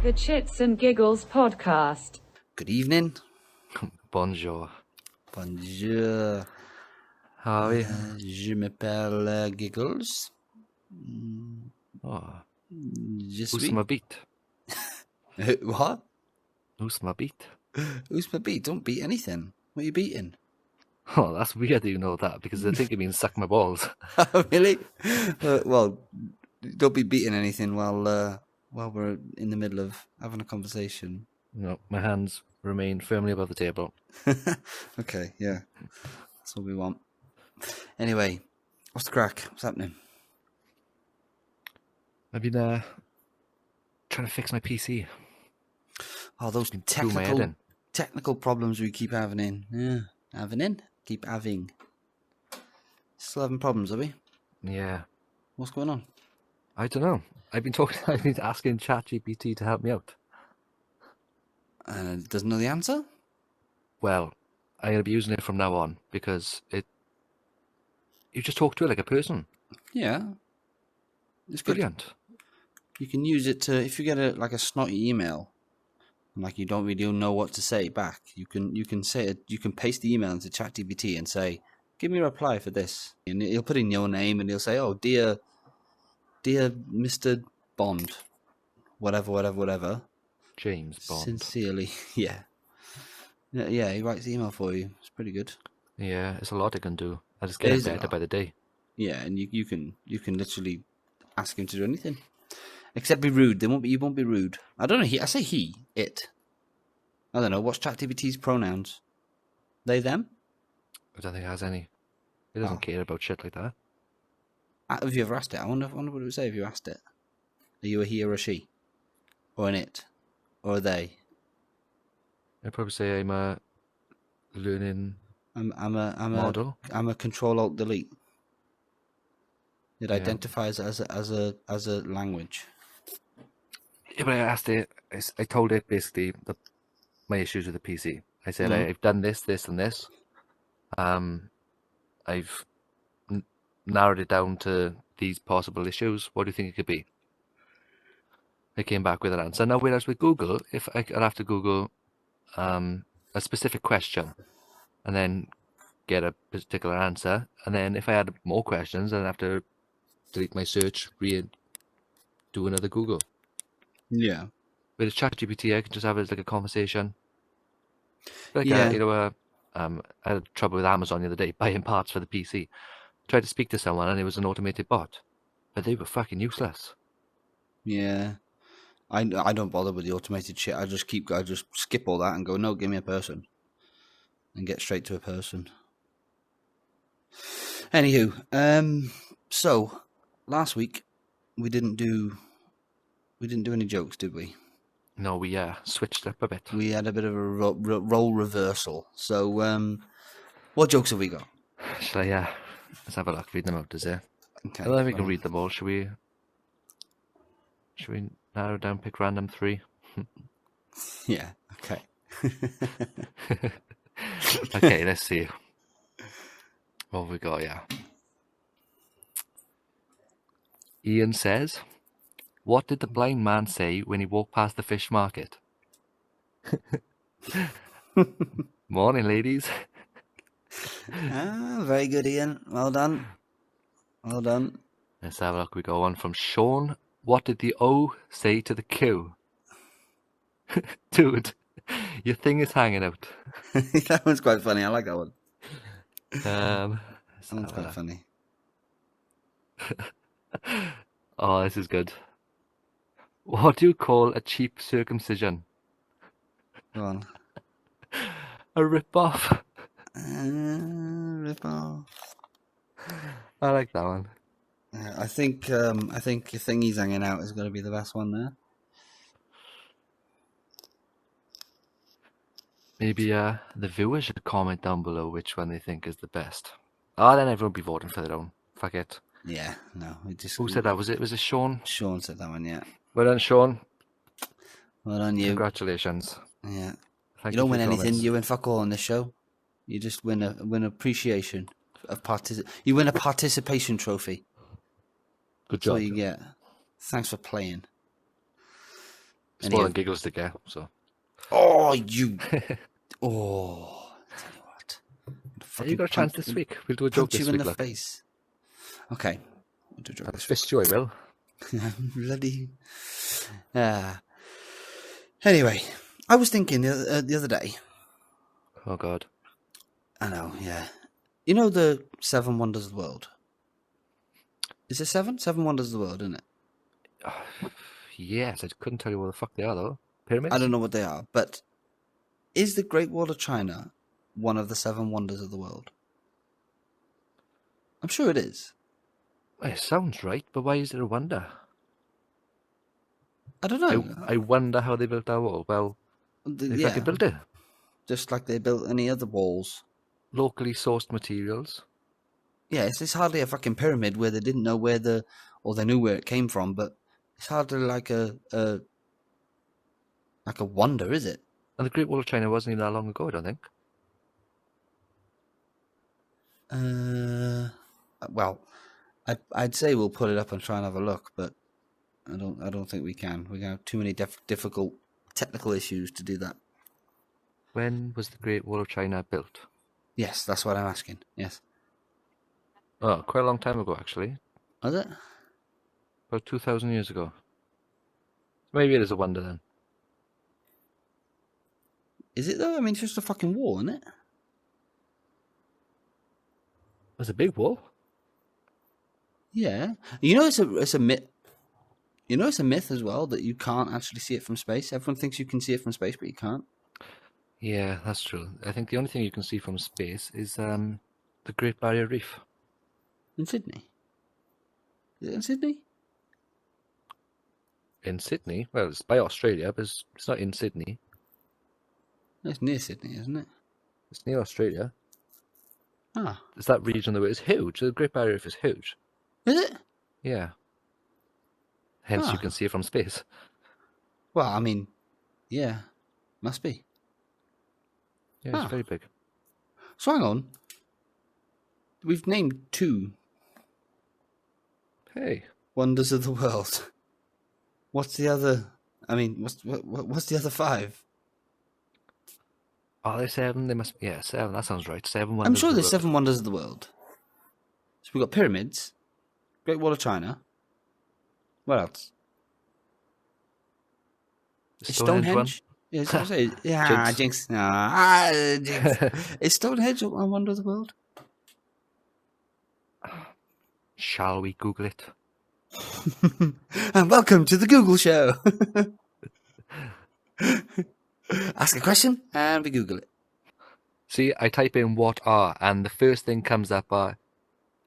the Chitz and Giggles Podcast. Good evening. Bonjour. Bonjour. How are you? Je m'appelle Giggles. Oh, Je who's suis. my beat? What? Who's my beat? Who's my beat? Don't beat anything. What are you beating? Oh, that's weird that you know that, because I think it means suck my balls. Oh, really? Well, don't be beating anything while we're in the middle of having a conversation. No, my hands remain firmly above the table. Okay, yeah. That's what we want. Anyway, what's the crack? What's happening? I've been trying to fix my PC. Oh, those Threw my head in. technical problems we keep having in. Yeah. Keep having. Still having problems, are we? Yeah. What's going on? I don't know. I've been asking ChatGPT to help me out. It doesn't know the answer? Well, I'm going to be using it from now on, because you just talk to it like a person. Yeah. It's good. Brilliant. You can use it to, if you get a snotty email, and like you don't really know what to say back, you can say it, you can paste the email into ChatGPT and say, give me a reply for this. And he'll put in your name and he'll say, oh, dear Mr. Bond, whatever. James Bond. Sincerely, yeah. Yeah, he writes the email for you. It's pretty good. Yeah, it's a lot it can do. I just get better by the day. Yeah, and you can literally ask him to do anything, except be rude. You won't be rude. I don't know. I say he, it. I don't know. What's ChatGPT's pronouns? They, them? I don't think it has any. It doesn't care about shit like that. Have you ever asked it? I wonder what it would say if you asked it. Are you a he or a she, or an it, or a they? I'd probably say I'm a learning model. I'm a Control Alt Delete. It identifies as a language. Yeah, but I asked it. I told it basically my issues with the PC. I said I've done this, and this. I've narrowed it down to these possible issues. What do you think it could be? I came back with an answer. Now, whereas with Google, if I'd have to Google a specific question and then get a particular answer, and then if I had more questions, I'd have to delete my search, do another Google. Yeah. With ChatGPT, I can just have it as like a conversation. Like Yeah. I had trouble with Amazon the other day buying parts for the PC. Tried to speak to someone and it was an automated bot, but they were fucking useless. Yeah. I don't bother with the automated shit. I just skip all that and go, no, give me a person, and get straight to a person. Anywho, so last week we didn't do any jokes, did we? No, we switched up a bit. We had a bit of a role reversal. So, what jokes have we got? Shall I? Let's have a look. Read them out, is it? Okay. And then we can read them all. Should we narrow down, pick random 3? Yeah. Okay. Okay, let's see. What have we got? Yeah. Ian says, "What did the blind man say when he walked past the fish market?" Morning, ladies. Very good, Ian. Well done. Let's have a look. We got one from Sean. "What did the O say to the Q?" Dude, your thing is hanging out. That one's quite funny. I like that one. That That one's quite funny. Oh, this is good. "What do you call a cheap circumcision?" Go on. A rip-off. Rip off. I like that one. I think your thingy's hanging out is going to be the best one there. Maybe the viewers should comment down below which one they think is the best. Then everyone will be voting for their own. Fuck it. Yeah, no. Who said that? Was it Sean? Sean said that one, yeah. Well done, Sean. Well done, you. Congratulations. Yeah. Thank You don't for win your anything. comments. You win fuck all on this show. You just win appreciation of You win a participation trophy. Good That's all job. you get. Thanks for playing. It's more than giggles to get, so. Oh, you. Oh, I tell you what. You got a chance this week. We'll do a joke this Punch you in week, the look. face. Okay. We'll do a joke I'll this week. fist you, I will. Bloody. Anyway, I was thinking the other day. Oh, God. I know, yeah. You know the 7 wonders of the world? Is it 7? 7 wonders of the world, isn't it? Yes, I couldn't tell you what the fuck they are, though. Pyramids? I don't know what they are, but is the Great Wall of China one of the 7 wonders of the world? I'm sure it is. Well, it sounds right, but why is it a wonder? I don't know. I wonder how they built that wall. Well, they fucking built it. Just like they built any other walls. Locally sourced materials. Yeah, it's hardly a fucking pyramid where they didn't know where or they knew where it came from, but it's hardly like a wonder, is it? And the Great Wall of China wasn't even that long ago, I don't think. Well, I'd say we'll put it up and try and have a look, but I don't think we can. We have too many difficult technical issues to do that. When was the Great Wall of China built? Yes, that's what I'm asking. Yes. Oh, quite a long time ago, actually. Was it? About 2,000 years ago. Maybe it is a wonder then. Is it though? I mean, it's just a fucking wall, isn't it? It's a big wall. Yeah. You know, it's a myth. You know, it's a myth as well that you can't actually see it from space. Everyone thinks you can see it from space, but you can't. Yeah, that's true. I think the only thing you can see from space is the Great Barrier Reef. In Sydney. Is it in Sydney? In Sydney? Well, it's by Australia, but it's not in Sydney. It's near Sydney, isn't it? It's near Australia. Ah. It's that region that it's huge. The Great Barrier Reef is huge. Is it? Yeah. Hence, you can see it from space. Well, I mean, yeah, must be. Yeah, it's very big. So hang on. We've named 2 Hey. wonders of the world. What's the other? I mean, what's the other 5? Are there 7? They must. Yeah, 7. That sounds right. 7 wonders. I'm sure of the there's world. 7 wonders of the world. So we've got pyramids, Great Wall of China. What else? Is Stonehenge? Yeah, that's what I say. Yeah, Jinx. Jinx. Is Stonehenge a wonder of the world? Shall we Google it? And welcome to the Google Show. Ask a question and we Google it. See, I type in what are, and the first thing comes up are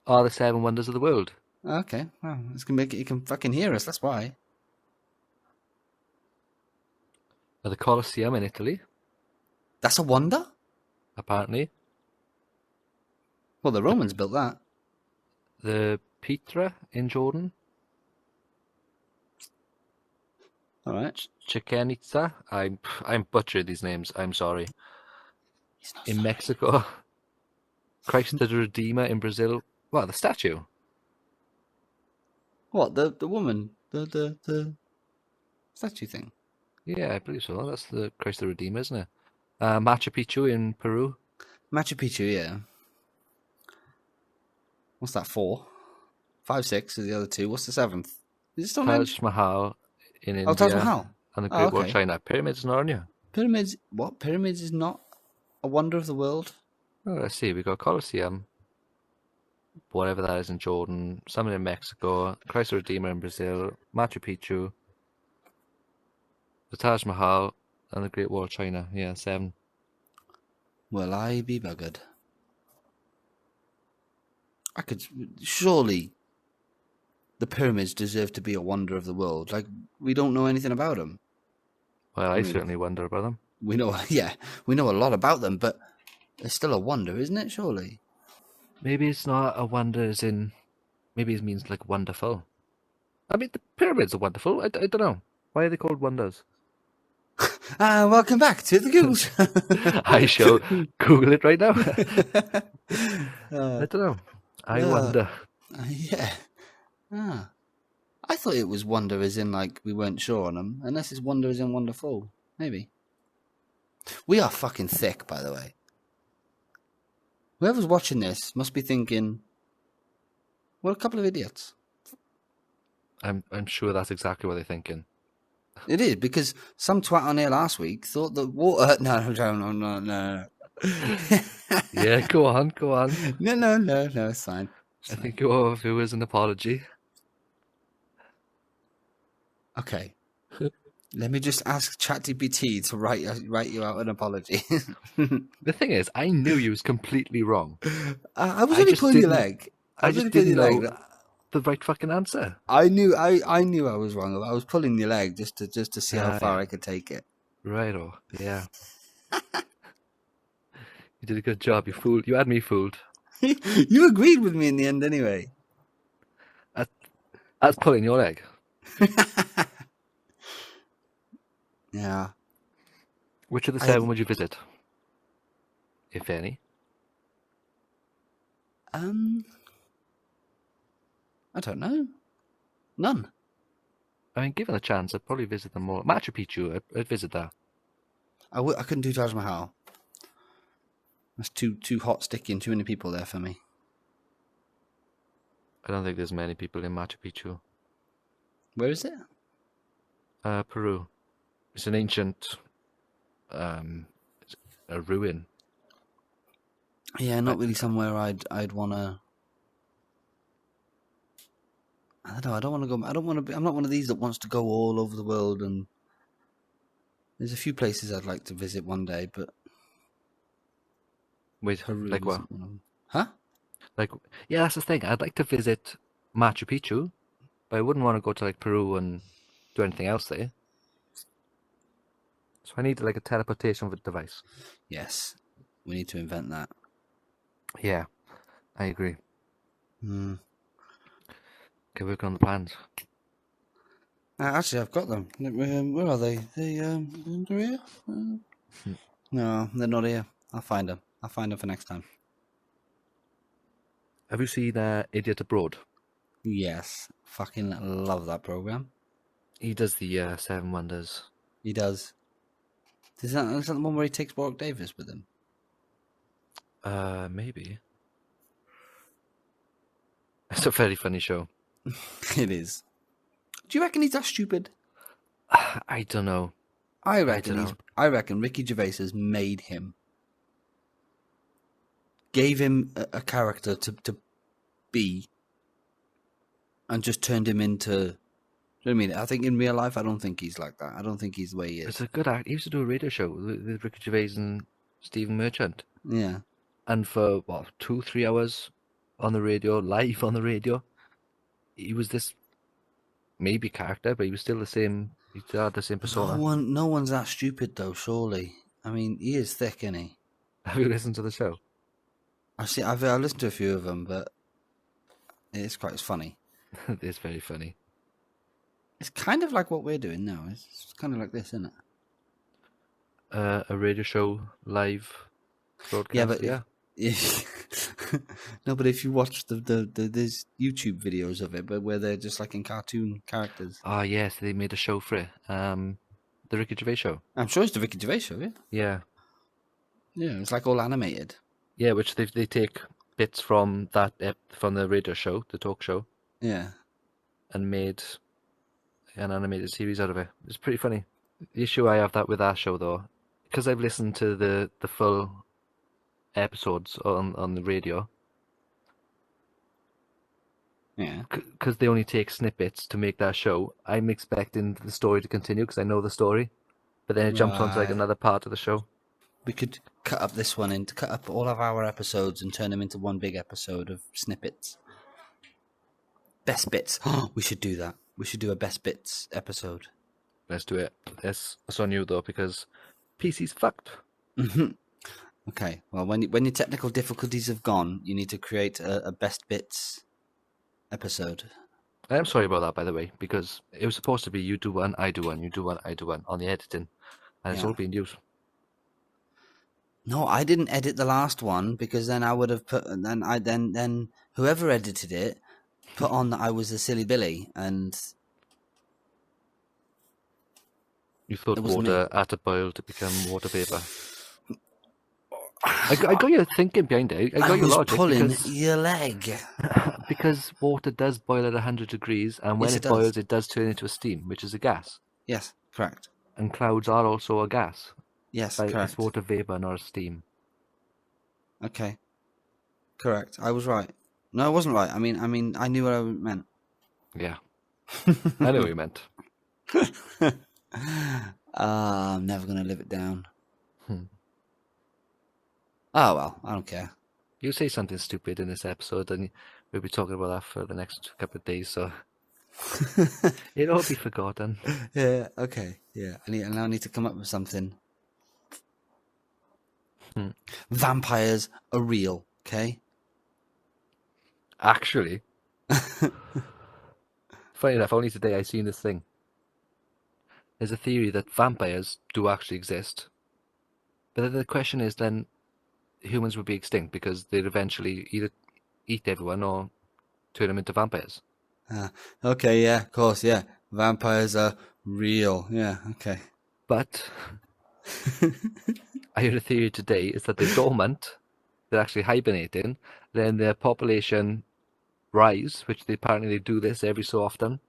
the 7 wonders of the world. Okay, well, it's gonna make it. You can fucking hear us. That's why. The Colosseum in Italy, That's a wonder. apparently. Well, the Romans built that. The Petra in Jordan. All right. Chichen Itza. I'm butchering these names. I'm sorry. In Mexico. Christ the Redeemer in Brazil. What, the statue? What, the woman, the statue thing? Yeah, I believe so. That's the Christ the Redeemer, isn't it? Machu Picchu in Peru. Machu Picchu, yeah. What's that, 4? 5, 6 is the other 2. What's the 7th? Is it Stonehenge? Taj Mahal in India. Oh, Taj Mahal. And the Great Wall of okay. China. Pyramids in Narnia. Pyramids, what? Pyramids is not a wonder of the world? Oh, let's see. We got Colosseum. Whatever that is in Jordan. Something in Mexico. Christ the Redeemer in Brazil. Machu Picchu. The Taj Mahal. And the Great Wall of China. Yeah, 7. Well, I be buggered. I could... Surely the pyramids deserve to be a wonder of the world. Like, we don't know anything about them. Well, I certainly wonder about them. We know, yeah, we know a lot about them, but it's still a wonder, isn't it, surely? Maybe it's not a wonder as in... Maybe it means like wonderful. I mean, the pyramids are wonderful. I don't know. Why are they called wonders? Welcome back to the Google Show. I shall Google it right now. I don't know. I wonder. Yeah. I thought it was wonder as in like we weren't sure on them, unless it's wonder as in wonderful. Maybe. We are fucking thick, by the way. Whoever's watching this must be thinking, what a couple of idiots. I'm sure that's exactly what they're thinking. It is, because some twat on here last week thought that water... No. Yeah, go on. No, it's fine. I think you owe our viewers an apology. Okay. Let me just ask ChatGPT to write you out an apology. The thing is, I knew you was completely wrong. I was only pulling your leg. I just didn't know the right fucking answer. I knew I was wrong. I was pulling your leg just to see how far I could take it. Righto, yeah. You did a good job. You had me fooled. You agreed with me in the end anyway. That's pulling your leg. Yeah. Which of the 7 would you visit? If any? I don't know. None. I mean, given a chance, I'd probably visit them all. Machu Picchu, I'd visit that. I couldn't do Taj Mahal. That's too hot, sticky, and too many people there for me. I don't think there's many people in Machu Picchu. Where is it? Peru. It's an ancient, a ruin. Yeah, not really somewhere I'd wanna. I don't know. I don't want to go. I don't want to be. I'm not one of these that wants to go all over the world. And there's a few places I'd like to visit one day, but Wait, Peru like what? isn't one of them. Huh? Like, yeah, that's the thing. I'd like to visit Machu Picchu, but I wouldn't want to go to like Peru and do anything else there. So I need like a teleportation device. Yes, we need to invent that. Yeah, I agree. Hmm. Okay, working on the plans. Actually, I've got them. Where are they? They're here? No, they're not here. I'll find them. I'll find them for next time. Have you seen Idiot Abroad? Yes. Fucking love that program. He does the 7 Wonders. He does. Is that the one where he takes Warwick Davis with him? Maybe. It's a very funny show. It is. Do you reckon he's that stupid? I don't know. I reckon Ricky Gervais has made him. Gave him a character to be. And just turned him into... Do you know what I mean? I think in real life, I don't think he's like that. I don't think he's the way he is. It's a good act. He used to do a radio show with Ricky Gervais and Stephen Merchant. Yeah. And for, 2-3 hours on the radio, live on the radio, he was this maybe character, but he was still the same. He still had the same persona. No one's that stupid, though, surely. I mean, he is thick, isn't he? Have you listened to the show? I've listened to a few of them, but it's funny. It's very funny. It's kind of like what we're doing now. It's kind of like this, isn't it? A radio show live broadcast. Yeah, but no, but if you watch there's YouTube videos of it, but where they're just like in cartoon characters. Oh yes, they made a show for it. The Ricky Gervais show. I'm sure it's the Ricky Gervais show, yeah. Yeah. Yeah, it's like all animated. Yeah, which they take bits from that from the radio show, the talk show. Yeah. And made an animated series out of it. It's pretty funny. The issue I have with our show though, because I've listened to the full episodes on the radio. Yeah. Because they only take snippets to make that show. I'm expecting the story to continue because I know the story, but then it jumps onto like another part of the show. We could cut up all of our episodes and turn them into one big episode of snippets. Best bits. We should do that. We should do a best bits episode. Let's do it. That's on you though, because PC's fucked. Okay. Well, when your technical difficulties have gone, you need to create a best bits episode. I am sorry about that, by the way, because it was supposed to be you do one, I do one, you do one, I do one on the editing, and it's all being used. No, I didn't edit the last one because then I would have put then whoever edited it put on that I was a silly Billy, and You thought It wasn't water had to boil to become water vapor. I got your thinking behind it. I got your was logic pulling because your leg. because water does boil at 100 degrees, and when Yes, it it boils, does. it does turn into a steam, which is a gas. Yes, correct. And clouds are also a gas. Yes, But correct. it's water vapor, not a steam. Okay, correct. I was right. No, I wasn't right. I mean, I knew what I meant. Yeah. I know what you meant. I'm never gonna live it down. Hmm. Oh well, I don't care. You say something stupid in this episode, and we'll be talking about that for the next couple of days, so it'll all be forgotten. Yeah. Okay. Yeah. I now need to come up with something. Vampires are real. Okay. Actually, funny enough, only today I seen this thing. There's a theory that vampires do actually exist, but then the question is, then humans would be extinct because they'd eventually either eat everyone or turn them into vampires. Okay. Yeah. Of course. Yeah. Vampires are real. Yeah. Okay. But I heard a theory today is that they're dormant, they're actually hibernating, then their population rise, which they apparently do this every so often.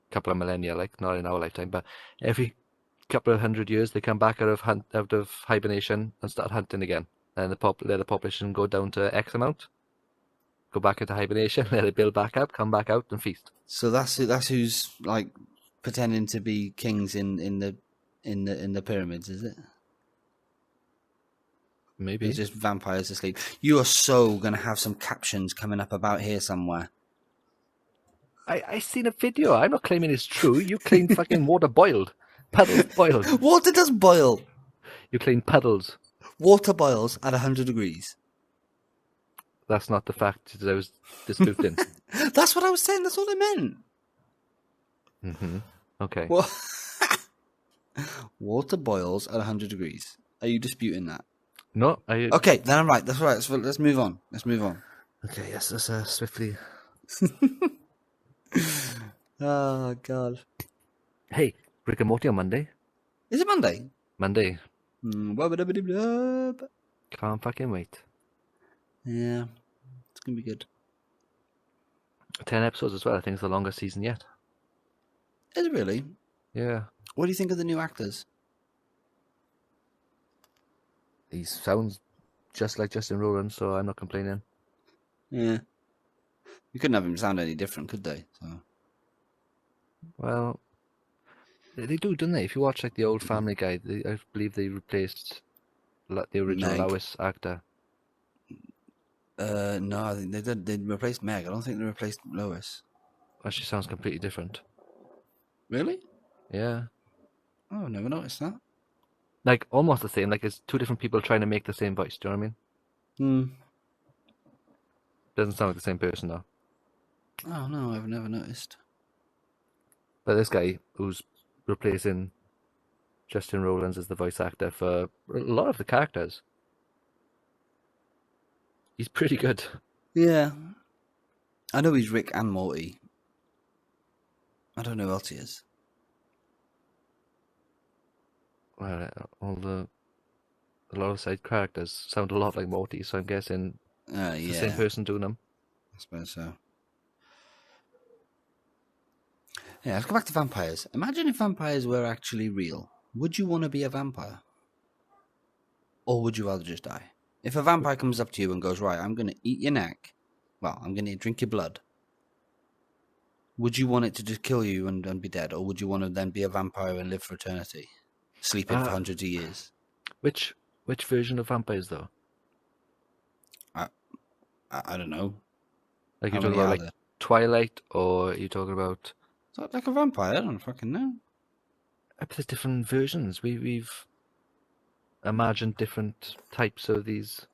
Couple of millennia, like not in our lifetime, but every couple of 100 years they come back out of hibernation and start hunting again. And let the population go down to X amount, go back into hibernation, let it build back up, come back out and feast. So that's who's like pretending to be kings in the pyramids, is it? Maybe. It's just vampires asleep. You are so gonna have some captions coming up about here somewhere. I seen a video. I'm not claiming it's true. You claim fucking water boiled. Puddles boiled. Water does boil. You claim puddles. Water boils at 100 degrees. That's not the fact that I was disputing. That's what I was saying. That's all I meant. Mm-hmm. Okay. What? Water boils at 100 degrees. Are you disputing that? No, Okay, then I'm right. That's all right. So let's move on. Okay, yes, let's swiftly. Oh, God. Hey, Rick and Morty on Monday. Is it Monday? Monday. Yeah, Can't fucking wait. it's going to be good. 10 episodes as well. I think it's the longest season yet. Is it really? Yeah. What do you think of the new actors? He sounds just like Justin Roiland, so I'm not complaining. Yeah. You couldn't have him sound any different, could they? So. Well, they do, don't they? If you watch like the old Family Guy, I believe they replaced the original Meg. Lois actor. No, I think they did. They replaced Meg. I don't think they replaced Lois. Well, she sounds completely different. Really? Yeah. Oh, I've never noticed that. Like, almost the same. Like, it's two different people trying to make the same voice. Do you know what I mean? Doesn't sound like the same person, though. Oh, no, I've never noticed. But this guy, who's replacing Justin Roiland as the voice actor for a lot of the characters, he's pretty good. Yeah. I know he's Rick and Morty. I don't know who else he is. Well, a lot of side characters sound a lot like Morty, so I'm guessing it's the same person doing them. I suppose so. Yeah, let's go back to vampires. Imagine if vampires were actually real. Would you want to be a vampire? Or would you rather just die? If a vampire comes up to you and goes, right, I'm going to eat your neck. Well, I'm going to drink your blood. Would you want it to just kill you and be dead? Or would you want to then be a vampire and live for eternity? Sleeping for hundreds of years? Which version of vampires, though? I don't know. Like, you're talking about like Twilight, or are you talking about... Is that like a vampire? I don't fucking know. But there's different versions. We've imagined different types of these.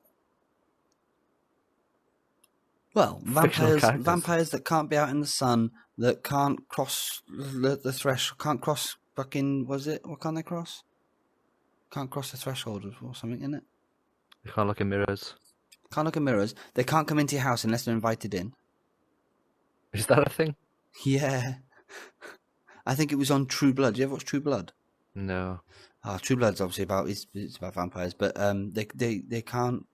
Well, vampires that can't be out in the sun, that can't cross the threshold, can't cross fucking, what can't they cross? Can't cross the threshold or something, innit? They can't look in mirrors. Can't look in mirrors. They can't come into your house unless they're invited in. Is that a thing? Yeah. I think it was on True Blood. Did you ever watch True Blood? No. True Blood's obviously about it's about vampires, but they can't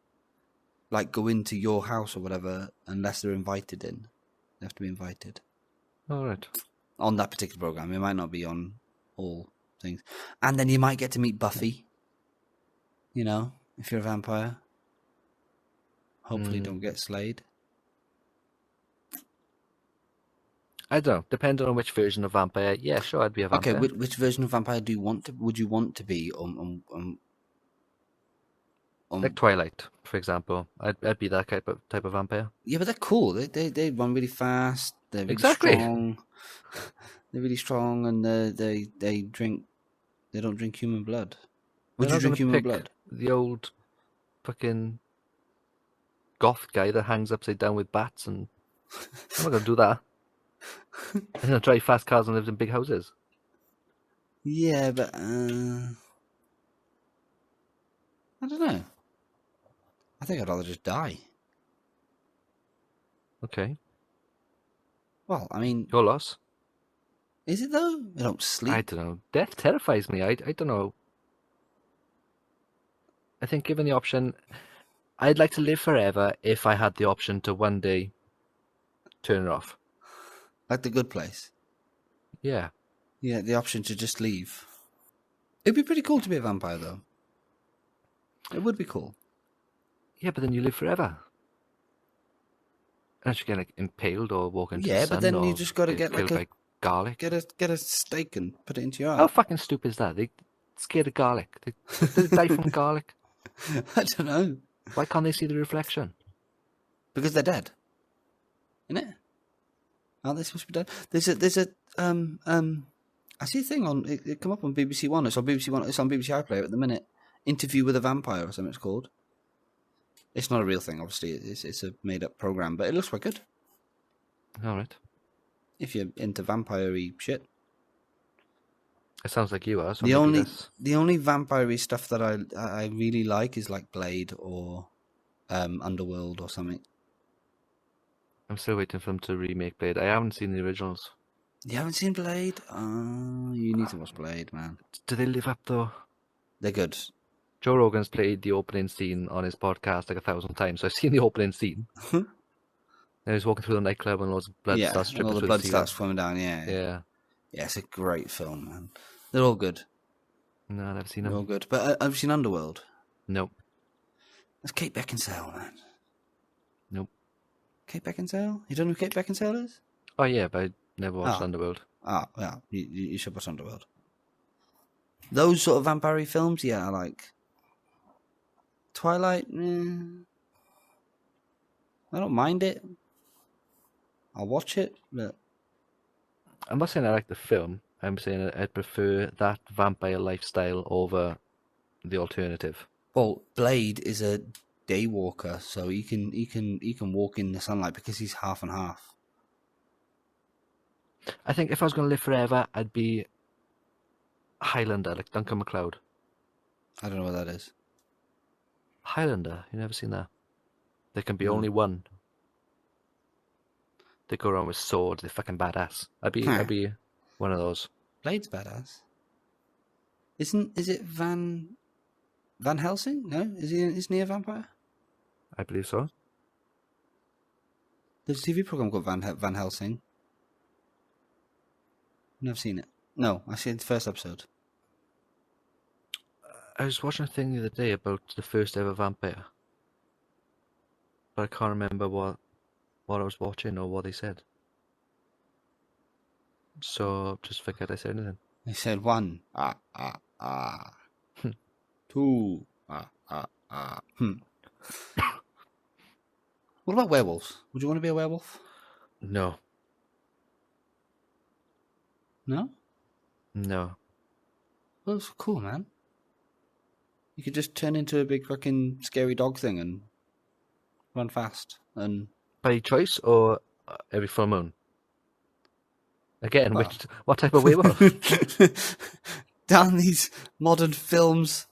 like go into your house or whatever unless they're invited in. They have to be invited. All right. On that particular program, it might not be on all things, and then you might get to meet Buffy. You know, if you're a vampire, hopefully don't get slayed. I don't know. Depending on which version of vampire, yeah, sure, I'd be a vampire. Okay, which version of vampire would you want to be? Like Twilight, for example. I'd be that type of vampire. Yeah, but they're cool. They run really fast. They're really Exactly. strong. They're really strong, and they don't drink human blood. Would They're you not drink gonna human pick blood? The old fucking goth guy that hangs upside down with bats, and I'm not gonna do that. I'm gonna drive fast cars and live in big houses. Yeah, but I don't know. I think I'd rather just die. Okay. Well, I mean, Your loss. is it though? I don't sleep. I don't know. Death terrifies me. I don't know. I think given the option, I'd like to live forever if I had the option to one day turn it off. Like The Good Place. Yeah. Yeah, the option to just leave. It'd be pretty cool to be a vampire, though. It would be cool. Yeah, but then you live forever. Unless you get like impaled or walk into the sun. Yeah, but then or you just got to get killed like by garlic. get a steak and put it into your How eye. fucking stupid is that? They scared of garlic. They die from garlic. I don't know. Why can't they see the reflection? Because they're dead. Isn't it? Aren't they supposed to be dead? There's a I see a thing on it come up on BBC One. It's on BBC One. It's on BBC iPlayer at the minute. Interview with a Vampire or something it's called. It's not a real thing, obviously. It's a made up program, but it looks quite good. All right. If you're into vampire-y shit. It sounds like you are. So The only vampire-y stuff that I really like is like Blade or Underworld or something. I'm still waiting for them to remake Blade. I haven't seen the originals. You haven't seen Blade? Oh, you need to watch Blade, man. Do they live up though? They're good. Joe Rogan's played the opening scene on his podcast like 1,000 times. So I've seen the opening scene. And he's walking through the nightclub and loads of blood starts and dripping all the through blood the starts ceiling. flowing down, yeah. Yeah. Yeah, it's a great film, man. They're all good. No, I've never seen They're all them. good. But I've seen Underworld. Nope. That's Kate Beckinsale, man. Nope. Kate Beckinsale? You don't know who Kate Beckinsale is? Oh yeah, but I never watched Underworld. Ah, yeah. You should watch Underworld. Those sort of vampire films, yeah, I like. Twilight, I don't mind it. I'll watch it, but I'm not saying I like the film. I'm saying I'd prefer that vampire lifestyle over the alternative. well, Blade is a day walker, so he can walk in the sunlight because he's half and half. I think if I was going to live forever, I'd be Highlander, like Duncan MacLeod. I don't know what that is. Highlander, you never seen that? There can be No. only one. They go around with swords. They're fucking badass. I'd be one of those. Blade's badass. Is it Van Helsing? No, isn't he a vampire? I believe so. There's a TV program called Van Helsing. Never seen it. No, I seen the first episode. I was watching a thing the other day about the first ever vampire, but I can't remember what I was watching or what they said. So just forget I said anything. They said 1, 2, What about werewolves? Would you want to be a werewolf? No. No? No. Well, it's cool, man. You could just turn into a big fucking scary dog thing and run fast. And By choice or every full moon? Again, what type of werewolf? down these modern films,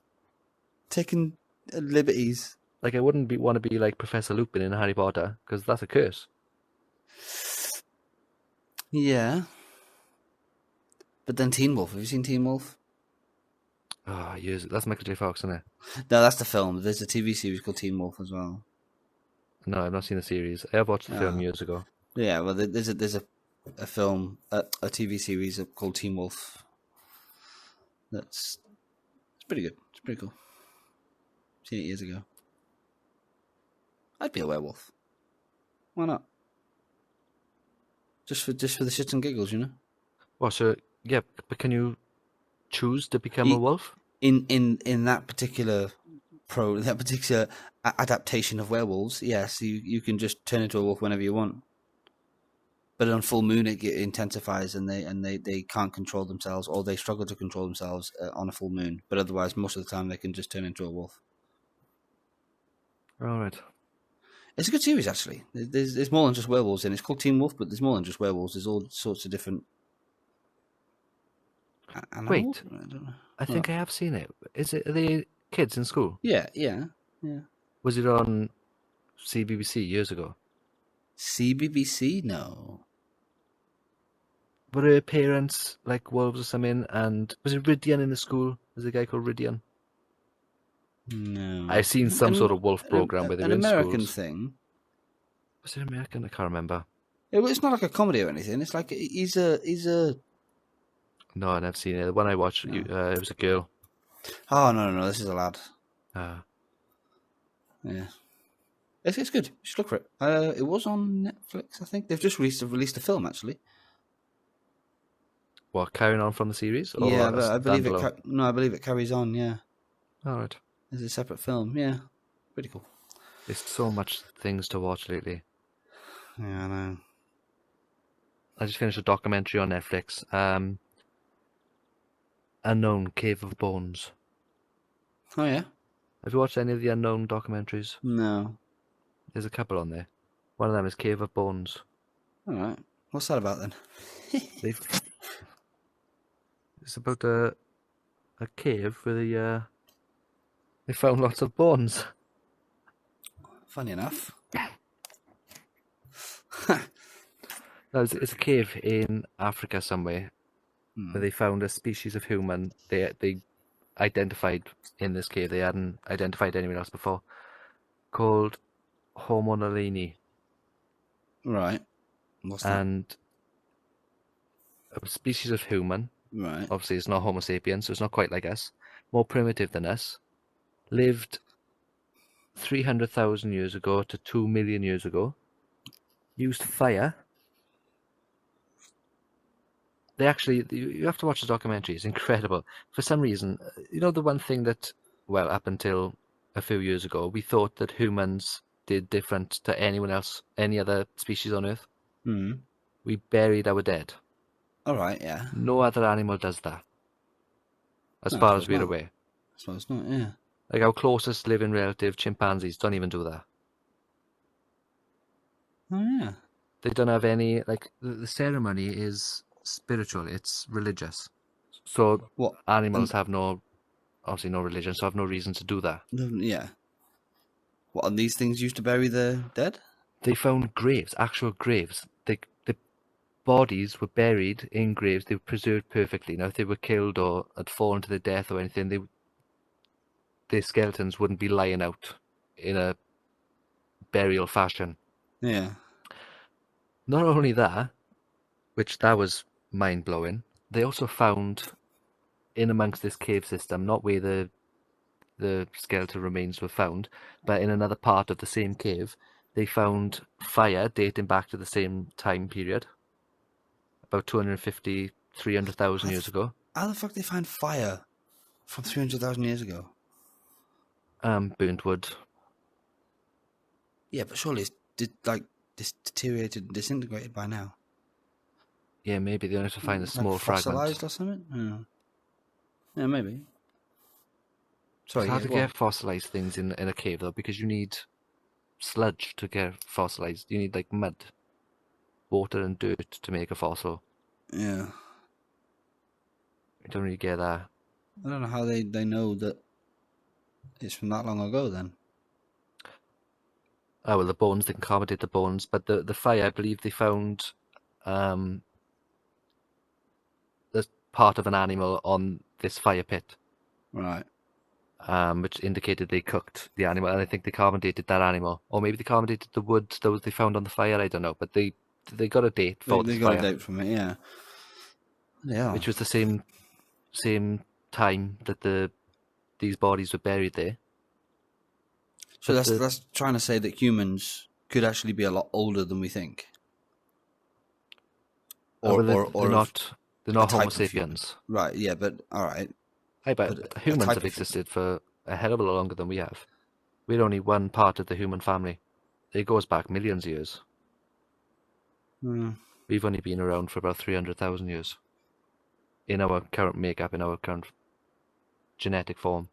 taking liberties. Like, I wouldn't want to be like Professor Lupin in Harry Potter, because that's a curse. Yeah. But then Teen Wolf. Have you seen Teen Wolf? Oh, years. That's Michael J. Fox, isn't it? No, that's the film. There's a TV series called Teen Wolf as well. No, I've not seen the series. I have watched the film years ago. Yeah, well, there's a film, a TV series called Teen Wolf. It's pretty good. It's pretty cool. Seen it years ago. I'd be a werewolf. Why not? Just for the shits and giggles, you know. Well, so yeah, but can you choose to become a wolf? In that particular adaptation of werewolves, yes, you can just turn into a wolf whenever you want. But on full moon, it intensifies, and they can't control themselves, or they struggle to control themselves on a full moon. But otherwise, most of the time, they can just turn into a wolf. All right. It's a good series, actually. There's more than just werewolves in it. It's called Teen Wolf, but there's more than just werewolves. There's all sorts of different animals. Wait, I don't know. I think I have seen it. Are they kids in school? Yeah. Was it on CBBC years ago? CBBC? No. Were her parents like wolves or something? And was it Ridian in the school? Was a guy called Ridian? No. I've seen some sort of wolf program where they were in American schools. thing. Was it American? I can't remember. It's not like a comedy or anything. It's like he's a. No, I've never seen it. The one I watched, No. it was a girl. Oh no! This is a lad. Yeah. It's good. You should look for it. It was on Netflix, I think. They've just released a film, actually. What, carrying on from the series? Or Yeah, but I believe standalone? I believe it carries on. Yeah. All right. It's a separate film. Yeah, pretty cool. There's so much things to watch lately. Yeah, I know. I just finished a documentary on Netflix. Unknown Cave of Bones. Oh yeah. Have you watched any of the Unknown documentaries? No. There's a couple on there. One of them is Cave of Bones. All right. What's that about then? It's about a cave where they found lots of bones. Funny enough. No, it's a cave in Africa somewhere where they found a species of human they identified in this cave. They hadn't identified anyone else before, called Homo nalini. Right. What's that? And a species of human. Right. Obviously, it's not Homo sapiens, so it's not quite like us. More primitive than us. Lived 300,000 years ago to 2 million years ago. Used fire. They actually, you have to watch the documentary. It's incredible. For some reason, you know the one thing that, well, up until a few years ago, we thought that humans did different to anyone else, any other species on Earth. We buried our dead. All right. Yeah. No other animal does that, as No, I far as suppose we're not. aware. I suppose not. Yeah. Like our closest living relative, chimpanzees, don't even do that. Oh yeah. They don't have any, like, the ceremony is spiritual, it's religious. So What? animals have obviously no religion, so have no reason to do that. Yeah. What? And these things used to bury the dead? They found graves, actual graves. The bodies were buried in graves. They were preserved perfectly. Now, if they were killed or had fallen to their death or anything, their skeletons wouldn't be lying out in a burial fashion. Yeah. Not only that, which that was mind-blowing, they also found in amongst this cave system, not where the skeletal remains were found, but in another part of the same cave, they found fire dating back to the same time period, about 250, 300,000 years ago. How the fuck did they find fire from 300,000 years ago? Burnt wood. Yeah, but surely it's deteriorated and disintegrated by now. Yeah, maybe they only have to find a small like fragment. fossilized or something? Yeah, maybe. Sorry, It's hard to go on. get fossilized things in a cave, though, because you need sludge to get fossilized. You need, like, mud, water and dirt to make a fossil. Yeah. You don't really get that. I don't know how they know that it's from that long ago then. Oh, well, the bones, they can accommodate the bones, but the fire, I believe they found there's part of an animal on this fire pit, Right. which indicated they cooked the animal, and I think they carbon dated that animal, or maybe they carbon dated the wood those they found on the fire. I don't know, but they got a date for They this got fire, a date from it, yeah. Yeah. which was the same time that these bodies were buried there. So But that's trying to say that humans could actually be a lot older than we think. Well, they're of not type Homo of human. sapiens. Right, yeah, but all right. Hey, but But a humans type have of existed for a hell of a lot longer than we have. We're only one part of the human family. It goes back millions of years. Hmm. We've only been around for about 300,000 years. In our current makeup, in our current genetic form.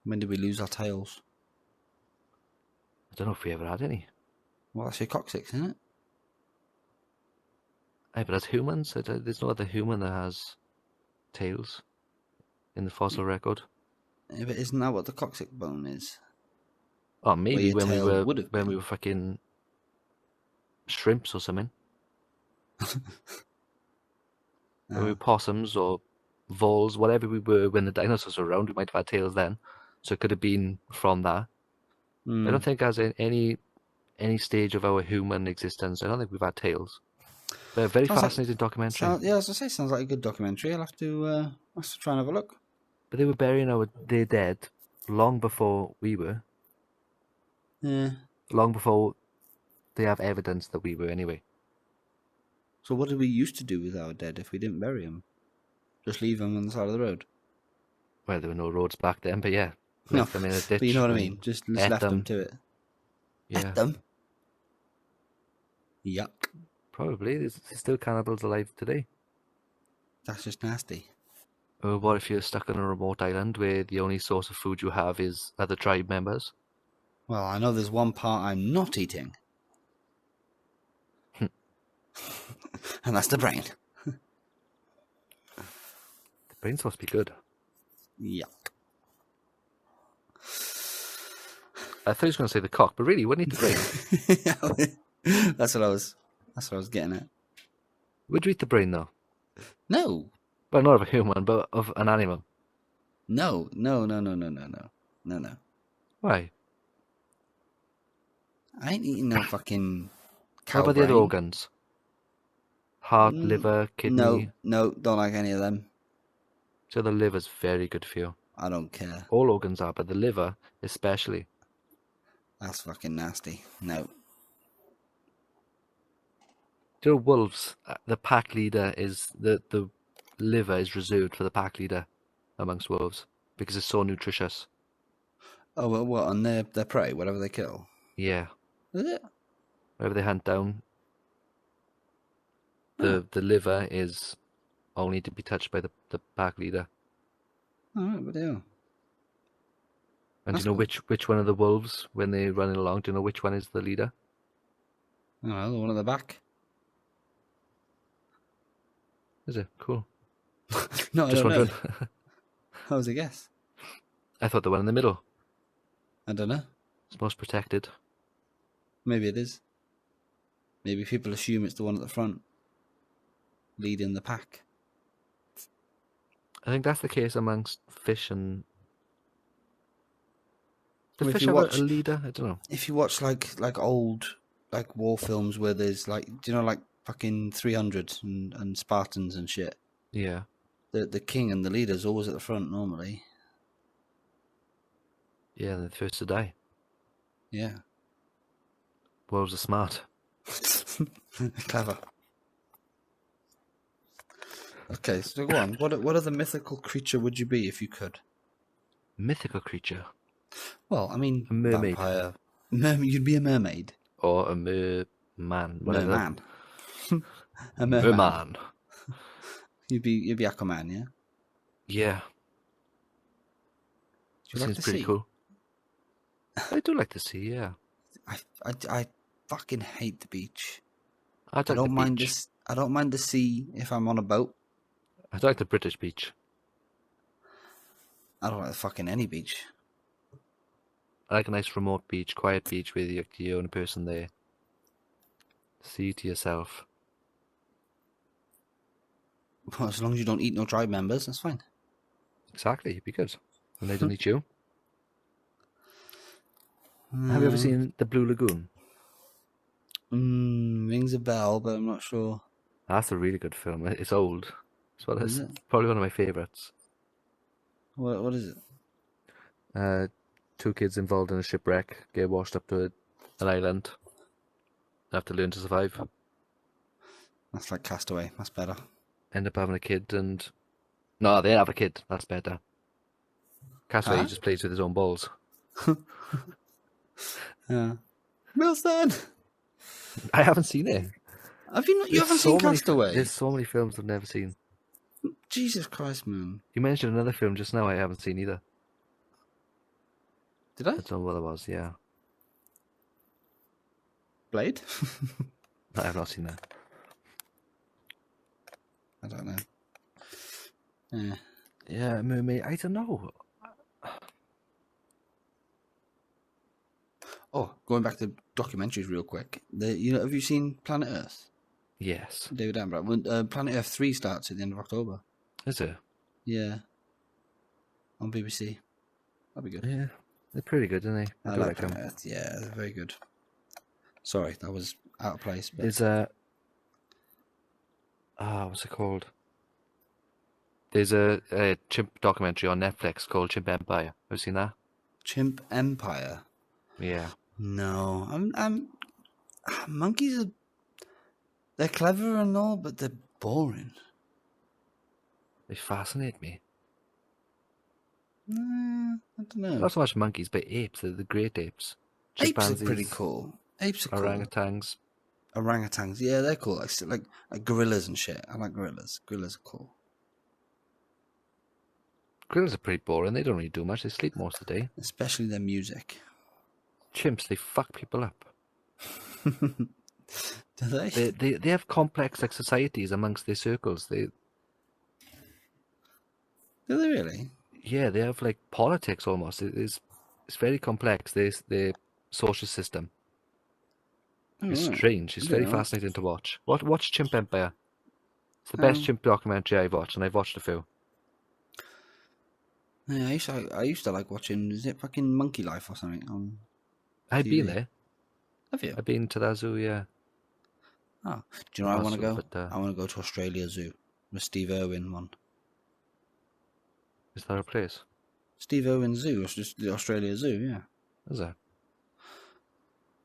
When did we lose our tails? I don't know if we ever had any. Well, that's your coccyx, isn't it? Hey, but as humans, there's no other human that has tails in the fossil record. Yeah, but isn't that what the coccyx bone is? Oh, maybe your when we tail would have been. were fucking shrimps or something. When we were possums or voles, whatever we were when the dinosaurs were around, we might have had tails then. So it could have been from that. I don't think as in any stage of our human existence, I don't think we've had tails. But a very fascinating documentary. Yeah, as I say, sounds like a good documentary. I'll have to try and have a look. But they were burying their dead long before we were. Yeah. Long before they have evidence that we were anyway. So what did we used to do with our dead if we didn't bury them? Just leave them on the side of the road? Well, there were no roads back then, but yeah. No, Left them in a ditch. but you know what I mean? Just left them to it. Yeah. Ate them? Yuck. Probably. There's still cannibals alive today. That's just nasty. Or what if you're stuck on a remote island where the only source of food you have is other tribe members? Well, I know there's one part I'm not eating. And that's the brain. The brain's supposed to be good. Yuck. I thought he was going to say the cock, but really, you wouldn't eat the brain. That's what I was getting at. Would you eat the brain, though? No. Well, not of a human, but of an animal. No. Why? I ain't eating no fucking cow How about the other brain. organs? Heart, liver, kidney. No, don't like any of them. So the liver's very good for you. I don't care. All organs are, but the liver especially. That's fucking nasty. No. Do you know wolves, the pack leader is, the liver is reserved for the pack leader amongst wolves because it's so nutritious. Oh, well, what, on their prey, whatever they kill? Yeah. Is it? Wherever they hunt down, the liver is only to be touched by the pack leader. All right, but yeah. And That's do you know cool. which one of the wolves, when they're running along, do you know which one is the leader? I don't know, the one at the back. Is it? Cool. No, I Just don't know. wondering. How was a guess? I thought the one in the middle. I don't know. It's most protected. Maybe it is. Maybe people assume it's the one at the front, leading the pack. I think that's the case amongst fish and... Do Well, if fish you have watch- a leader? I don't know. If you watch like old war films where there's like, do you know, like fucking 300s and Spartans and shit, Yeah. the king and the leader's always at the front normally. Yeah, they're the first to die. Yeah. Wolves are smart. Clever. Okay, so go on. What other mythical creature would you be if you could? Mythical creature. Well, I mean, A mermaid. vampire. You'd be a mermaid. Or a merman. Whatever. Merman. A merman. Merman. You'd be Aquaman, yeah. Yeah. Do you like Seems the pretty sea? cool. I do like the sea, yeah. I fucking hate the beach. I I don't don't like the mind beach. this. I don't mind the sea if I'm on a boat. I don't like the British beach. I don't like fucking any beach. I like a nice remote beach, quiet beach with the only person there. Sea to yourself. Well, as long as you don't eat no tribe members, that's fine. Exactly, you'd be good. And they don't eat you. Have you ever seen The Blue Lagoon? Rings a bell, but I'm not sure. That's a really good film. It's old. Is It's it? probably one of my favourites. What is it? Two kids involved in a shipwreck get washed up to an island. They have to learn to survive. That's like Castaway. That's better. End up having a kid and... No, they have a kid. That's better. Castaway Huh? he just plays with his own balls. Yeah. Wilson! I haven't seen it. Have you not? You haven't seen Castaway? There's so many films I've never seen. Jesus Christ, man. You mentioned another film just now I haven't seen either. Did I? I don't know what it was, yeah. Blade? No, I've not seen that. I don't know. Yeah. Yeah, Mermaid, I don't know. Oh, going back to documentaries real quick. Have you seen Planet Earth? Yes. David Attenborough. Planet Earth 3 starts at the end of October. Is it? Yeah. On BBC. That'd be good. Yeah. They're pretty good, aren't they? I do like them. Planet Earth. Yeah, they're very good. Sorry, that was out of place. But... There's what's it called? There's a chimp documentary on Netflix called Chimp Empire. Have you seen that? Chimp Empire? Yeah. No. Monkeys are... They're clever and all, but they're boring. They fascinate me. I don't know. Not so much monkeys, but apes. They're the great apes. Apes are pretty cool. Apes are cool. Orangutans. Orangutans, yeah, they're cool. Like gorillas and shit. I like gorillas. Gorillas are cool. Gorillas are pretty boring. They don't really do much. They sleep most of the day. Especially their music. Chimps, they fuck people up. Do they? They have complex like societies amongst their circles. Do they really? Yeah, they have like politics almost. It's very complex. Their social system. It's strange. It's very fascinating to watch. Watch Chimp Empire. It's the best chimp documentary I've watched, and I've watched a few. Yeah, I used to like watching. Is it fucking Monkey Life or something on? I've TV? been there. Have you? I've been to that zoo. Yeah. Oh, do you know where I want to go? But, I want to go to Australia Zoo. The Steve Irwin one. Is there a place? Steve Irwin Zoo. It's just the Australia Zoo. Yeah. Is there?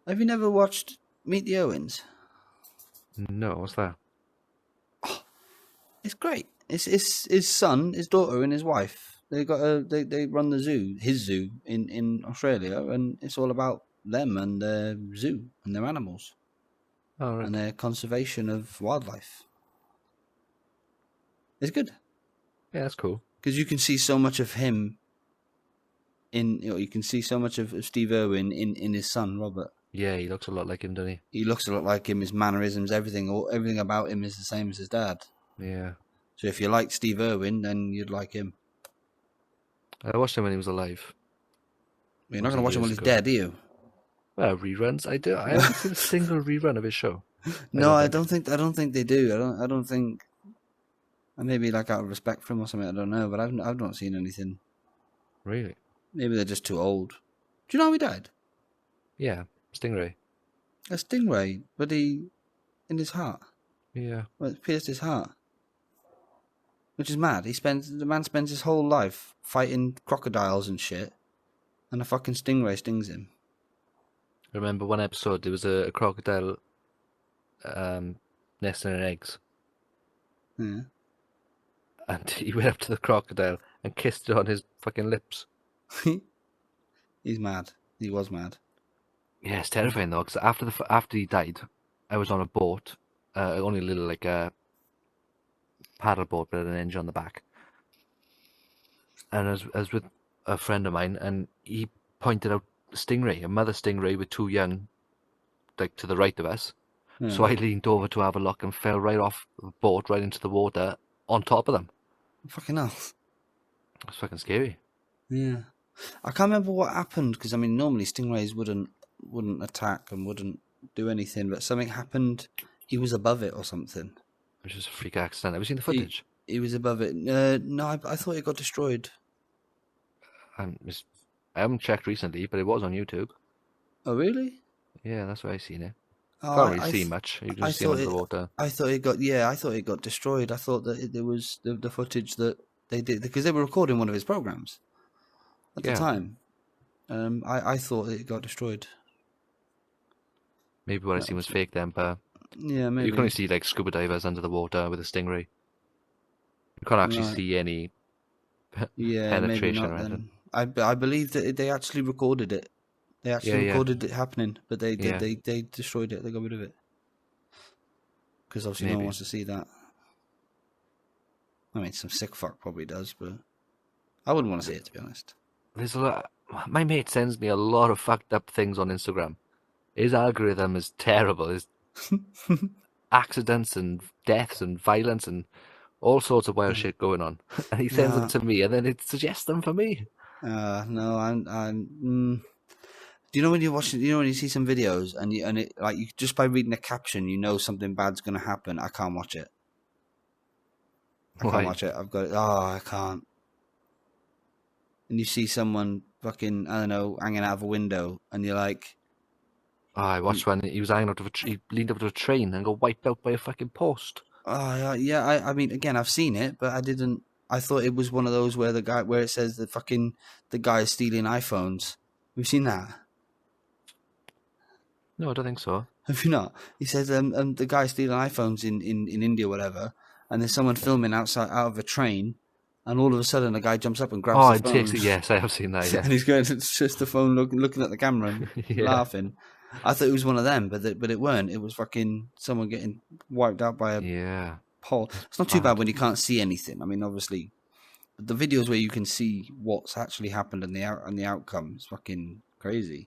Have you never watched Meet the Irwins? No. What's that? It's great. It's his son, his daughter, and his wife. They run the zoo, his zoo in Australia, and it's all about them and their zoo and their animals Oh, right. and their conservation of wildlife. It's good Yeah, that's cool. because you can see so much of him you can see so much of Steve Irwin in his son Robert. Yeah, he looks a lot like him, doesn't he? He looks a lot like him. His mannerisms, everything about him is the same as his dad. Yeah. So if you like Steve Irwin, then you'd like him. I watched him when he was alive. You're not going to watch him when he's ago. dead, are you? Well, reruns. I do. I haven't seen a single rerun of his show. I don't think they do. I don't think. Maybe like out of respect for him or something. I don't know, but I've not seen anything. Really? Maybe they're just too old. Do you know how he died? Yeah, Stingray. A stingray, but in his heart. Yeah. Well, it pierced his heart, which is mad. The man spends his whole life fighting crocodiles and shit, and a fucking stingray stings him. I remember one episode. There was a crocodile nesting in eggs, Yeah. and he went up to the crocodile and kissed it on his fucking lips. He's mad. He was mad. Yeah, it's terrifying though. Because after he died, I was on a boat, only a little like a paddle boat, but an engine on the back. And I was with a friend of mine, and he pointed out a mother stingray with two young, like to the right of us. Yeah. So I leaned over to have a look and fell right off the boat, right into the water, on top of them. Fucking hell. It's fucking scary. Yeah. I can't remember what happened because normally stingrays wouldn't attack and wouldn't do anything, but something happened. He was above it or something. It was just a freak accident. Have you seen the footage? He was above it. No, I thought it got destroyed. I haven't checked recently, but it was on YouTube. Oh, really? Yeah, that's where I seen it. Oh, Can't really see much. You can I just see him thought under the water. I thought it got. Yeah, I thought it got destroyed. I thought that there was the footage that they did because they were recording one of his programs at the time. I thought it got destroyed. Maybe what I seen was fake then, but yeah, maybe you can only see like scuba divers under the water with a stingray. You can't actually see any penetration or anything. I believe that they actually recorded it. They actually recorded it happening, but they destroyed it. They got rid of it because obviously no one wants to see that. I mean, some sick fuck probably does, but I wouldn't want to see it, to be honest. There's a lot. My mate sends me a lot of fucked up things on Instagram. His algorithm is terrible. His accidents and deaths and violence and all sorts of wild shit going on. And he sends them to me, and then it suggests them for me. No, do you know when you're watching? You know when you see some videos and it like you just by reading the caption, you know something bad's going to happen. I can't watch it. I can't watch it. I've got it. Oh, I can't. And you see someone fucking, I don't know, hanging out of a window, and you're like, oh, I watched when he was hanging out of he leaned up to a train and got wiped out by a fucking post. oh yeah. I mean, again, I've seen it, but I didn't. I thought it was one of those where it says the guy is stealing iPhones. Have you seen that? No, I don't think so. Have you not? He says the guy stealing iPhones in India, or whatever, and there's someone filming out of a train, and all of a sudden a guy jumps up and grabs the phone. Takes it. Yes, I have seen that. Yeah, and he's going to just the phone, looking at the camera and laughing. I thought it was one of them, but it weren't. It was fucking someone getting wiped out by a pole. It's not too bad when you can't see anything. I mean, obviously, but the videos where you can see what's actually happened and the outcome is fucking crazy.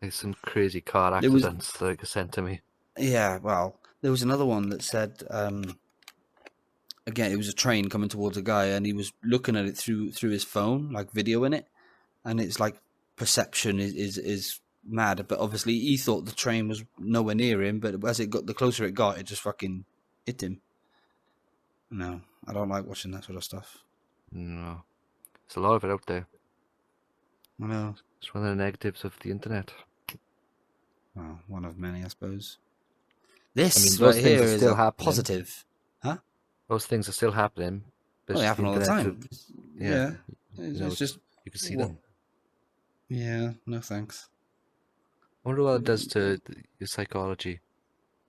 There's some crazy car accidents that were sent to me. Yeah, well, there was another one that said, again, it was a train coming towards a guy, and he was looking at it through his phone, like videoing it, and it's like perception is mad. But obviously, he thought the train was nowhere near him, but as the closer it got, it just fucking hit him. No, I don't like watching that sort of stuff. No, there's a lot of it out there. I know. It's one of the negatives of the internet. Well, one of many, I suppose. This those right things here are is still a happening. positive. Huh? Those things are still happening. Well, they happen all the time. Yeah. It's just you can see them. Yeah, no thanks. I wonder what it does to your psychology.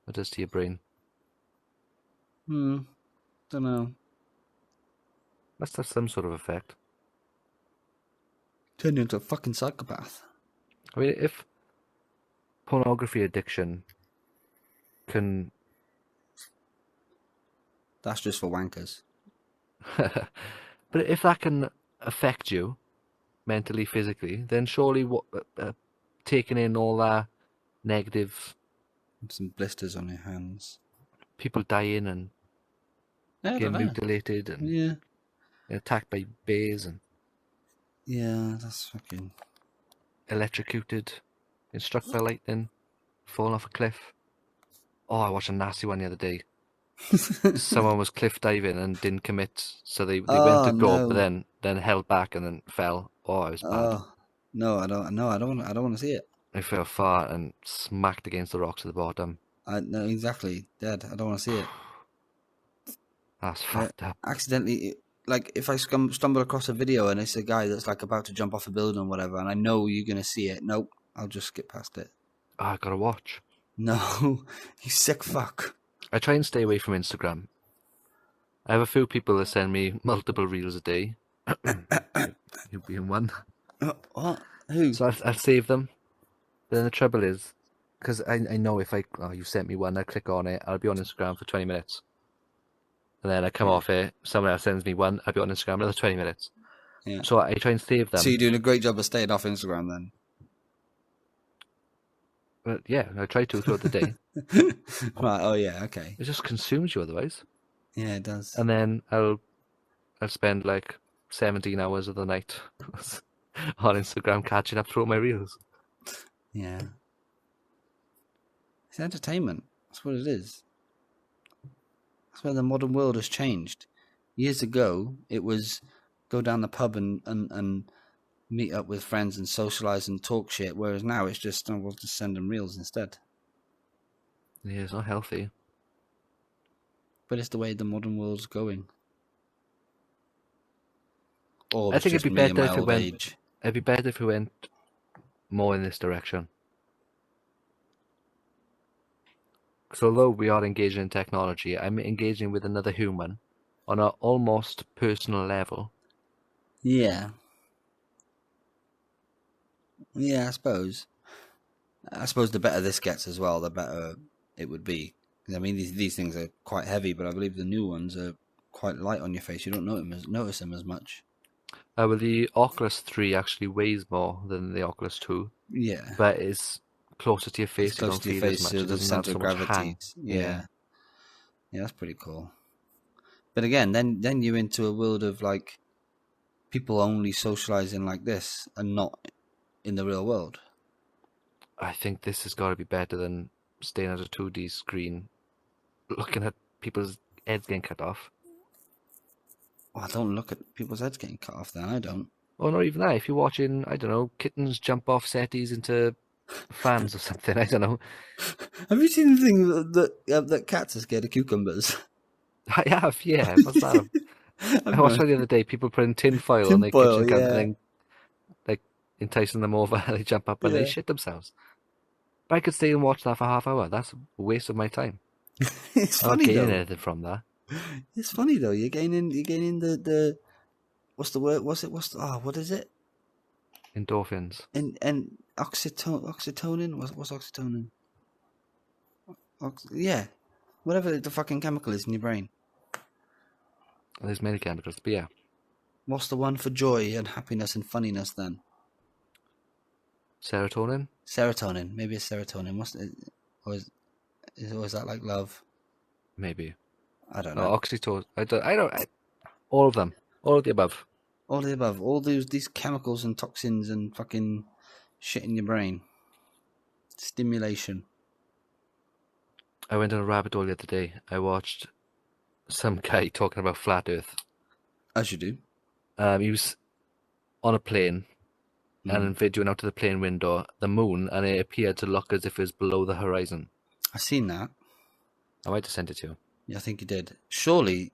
What it does to your brain. Don't know. Must have some sort of effect. Turn you into a fucking psychopath. I mean, if pornography addiction can... That's just for wankers. But if that can affect you mentally, physically, then surely taking in all that negative... Some blisters on your hands. People dying and getting mutilated and attacked by bears and... Yeah, that's fucking... electrocuted, been struck by lightning, fallen off a cliff. Oh, I watched a nasty one the other day. Someone was cliff diving and didn't commit, so they went to go, but then held back and then fell. Oh, it was bad. No, I don't want to see it. I fell far and smacked against the rocks at the bottom. No, exactly, dead. I don't want to see it. That's fucked up. Accidentally, like if I stumble across a video and it's a guy that's like about to jump off a building or whatever, and I know you're gonna see it. Nope, I'll just skip past it. Oh, I gotta watch. No, you sick fuck. I try and stay away from Instagram. I have a few people that send me multiple reels a day. You'll be in one. What? Who? So I'll save them. But then the trouble is, because I know if you sent me one, I click on it, I'll be on Instagram for 20 minutes. And then I come off it, someone else sends me one, I'll be on Instagram another 20 minutes. Yeah. So I try and save them. So you're doing a great job of staying off Instagram then? But yeah, I try to throughout the day. Right, oh yeah, okay. It just consumes you otherwise. Yeah, it does. And then I'll spend like 17 hours of the night on Instagram catching up through my reels. Yeah. It's entertainment. That's what it is. That's where the modern world has changed. Years ago, it was go down the pub and meet up with friends and socialise and talk shit, whereas now it's just, we'll just send them reels instead. Yeah, it's not healthy. But it's the way the modern world's going. Or I think it'd be better if it went. age. It'd be better if we went more in this direction. So although we are engaging in technology, I'm engaging with another human on an almost personal level. Yeah. Yeah, I suppose. I suppose the better this gets as well, the better it would be. I mean, these things are quite heavy, but I believe the new ones are quite light on your face. You don't notice them as much. Well, the Oculus 3 actually weighs more than the Oculus 2. Yeah. But it's closer to your face. It's close to your face, so the centre of gravity. Yeah. Yeah, that's pretty cool. But again, then you're into a world of like people only socializing like this and not in the real world. I think this has got to be better than staying at a 2D screen, looking at people's heads getting cut off. Well, I don't look at people's heads getting cut off then, I don't. Or not even that. If you're watching, I don't know, kittens jump off settees into fans or something, I don't know. Have you seen the thing that cats are scared of cucumbers? I have, yeah. What's that? I watched one the other day, people putting tin foil on their kitchen counter and like enticing them over, they jump up and they shit themselves. But I could stay and watch that for half hour. That's a waste of my time. It's I'm funny not gaining though. anything from that. It's funny though. You're gaining the what's the word? What is it? Endorphins. And oxytocin. What's oxytocin? Yeah, whatever the fucking chemical is in your brain. There's many chemicals, but yeah. What's the one for joy and happiness and funniness then? Serotonin? Serotonin. Maybe it's serotonin. Or is that like love? Maybe. I don't No, know. oxytocin. All of them. All of the above. All of the above. All these chemicals and toxins and fucking shit in your brain. Stimulation. I went on a rabbit hole the other day. I watched some guy talking about flat Earth. As you do. He was on a plane and videoing out of the plane window the moon, and it appeared to look as if it was below the horizon. I seen that. I might have sent it to you. Yeah, I think you did. Surely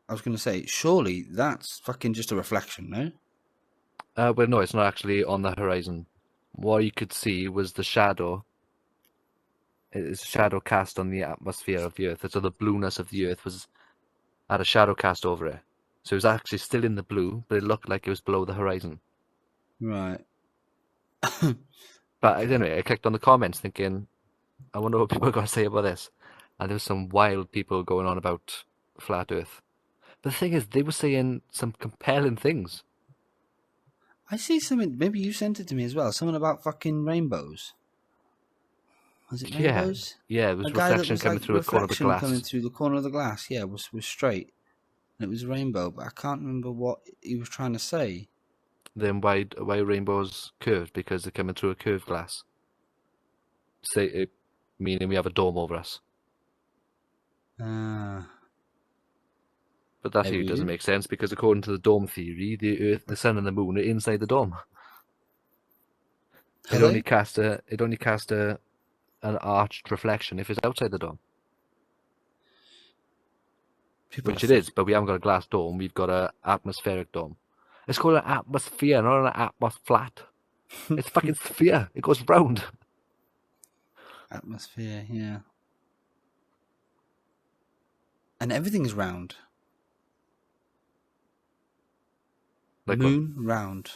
that's fucking just a reflection, no? But no, it's not actually on the horizon. What you could see was the shadow. It's a shadow cast on the atmosphere of the Earth. So the blueness of the Earth had a shadow cast over it. So it was actually still in the blue, but it looked like it was below the horizon. Right. But anyway, I clicked on the comments thinking, I wonder what people are going to say about this. And there was some wild people going on about flat Earth. But the thing is, they were saying some compelling things. I see something, maybe you sent it to me as well, something about fucking rainbows. Was it rainbows? Yeah, it was reflection coming through a corner of the glass. Coming through the corner of the glass, yeah, was straight. And it was rainbow, but I can't remember what he was trying to say. Then why rainbows curved? Because they're coming through a curved glass. Meaning we have a dome over us. Ah. But that theory doesn't make sense because according to the dome theory, the Earth, the Sun, and the Moon are inside the dome. It only cast an arched reflection if it's outside the dome. Which it is, but we haven't got a glass dome. We've got an atmospheric dome. It's called an atmosphere, not an flat. It's a fucking sphere. It goes round. Atmosphere, yeah. And everything's round. Like Moon, round.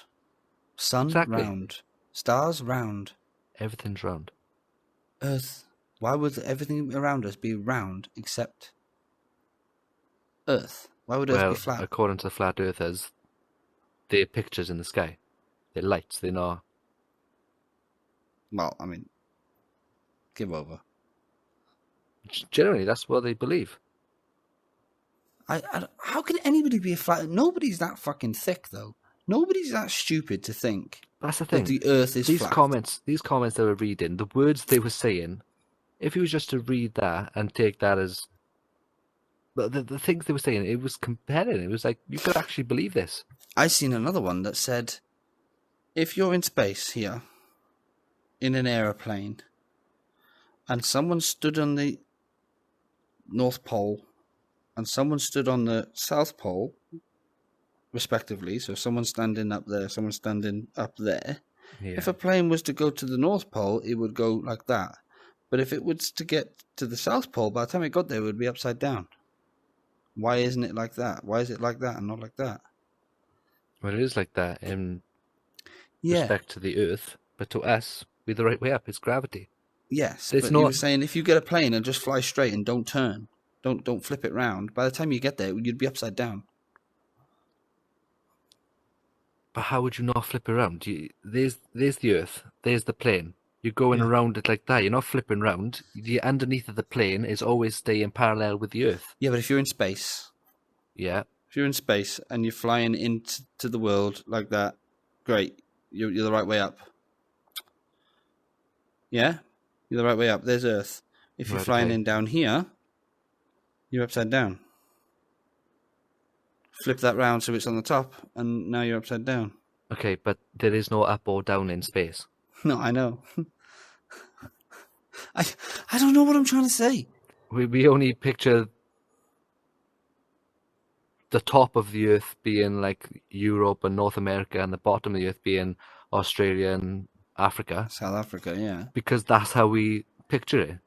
Sun, round. Stars, round. Everything's round. Earth. Why would everything around us be round except Earth? Why would Earth be flat? According to the flat earthers, they're pictures in the sky. They're lights. They're not. Well, I mean, give over. Generally, that's what they believe. How can anybody be a flat? Nobody's that fucking thick, though. Nobody's that stupid to think. That's the thing. That the Earth is flat. These comments they were reading, the words they were saying, if you was just to read that and take that as But the things they were saying, it was compelling. It was like, you could actually believe this. I seen another one that said, if you're in space here, in an aeroplane, and someone stood on the North Pole, and someone stood on the South Pole, respectively, so someone's standing up there, someone's standing up there. Yeah. If a plane was to go to the North Pole, it would go like that. But if it was to get to the South Pole, by the time it got there, it would be upside down. Why isn't it like that? Why is it like that and not like that? Well, it is like that in Yeah. respect to the Earth, but to us, we're the right way up. It's gravity. Yes, It's but not- you were saying if you get a plane and just fly straight and don't turn, don't flip it round, by the time you get there, you'd be upside down. But how would you not flip around? There's the Earth. There's the plane. You're going around it like that. You're not flipping round. The underneath of the plane is always staying parallel with the Earth. Yeah, but if you're in space, Yeah. if you're in space and you're flying into the world like that, great, you're the right way up. Yeah, you're the right way up. There's Earth. If you're Right, flying okay. in down here, you're upside down. Flip that round so it's on the top, and now you're upside down. Okay, but there is no up or down in space. No, I know. I don't know what I'm trying to say. We only picture the top of the Earth being like Europe and North America, and the bottom of the Earth being Australia and Africa, South Africa, yeah. because that's how we picture it.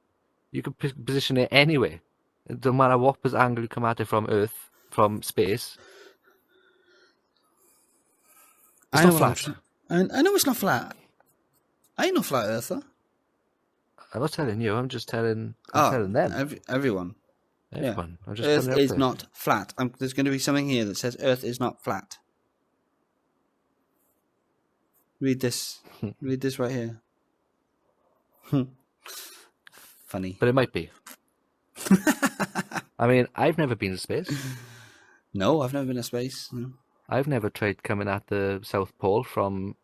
You can position it anyway. No matter what angle you come at it from Earth, from space, it's not flat. I know it's not flat. I ain't no flat earther. I'm not telling you. I'm just telling. I'm telling them. Everyone. Everyone. I'm just Earth putting it out is there. not flat. There's going to be something here that says Earth is not flat. Read this. Read this right here. Funny. But it might be. I mean, I've never been to space. No, I've never been to space. No. I've never tried coming at the South Pole from